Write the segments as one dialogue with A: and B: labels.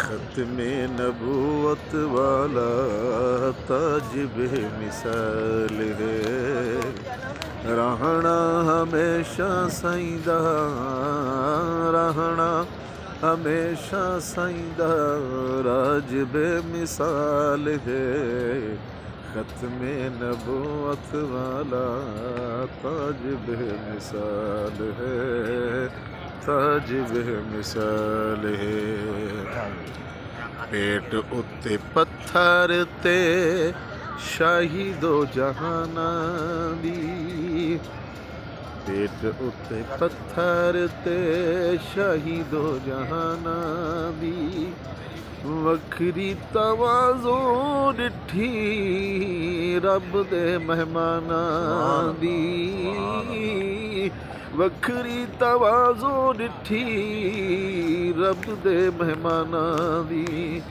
A: ख़त्म नबूवत वाला ताज बेमिसाल है। रहना हमेशा सईदा, रहना हमेशा सईदा राज बेमिसाल है। ख़त्म नबूवत वाला ताज बेमिसाल है, ताज बेमिसाल है। पेट उत्ते पत्थर ते शाहिदो जहाना दी, पेट उत्ते पत्थर ते शाहिदो जहाना दी। वखरी तवाज़ो डिठी रब दे मेहमाना दी, वखरी तवाज़ो डिठी रब दे मेहमाना दी।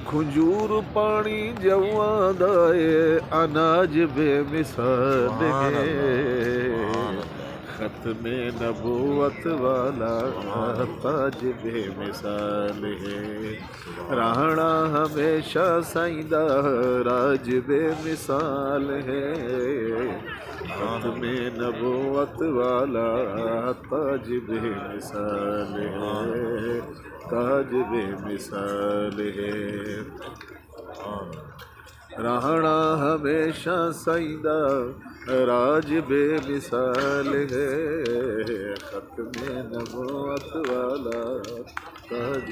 A: खजूर पानी जवां दाए अनाज बेमिसाल है। ख़त्म नबूवत वाला ताज बेमिसाल है। रहना हमेशा सईदा राज बेमिसाल है। ख़त्म नबूवत वाला ताज बेमिसाल है, ताज बेमिसाल है। रहना हमेशा सईदा राज बेमिसाल है। ख़त्म नबूवत वाला ताज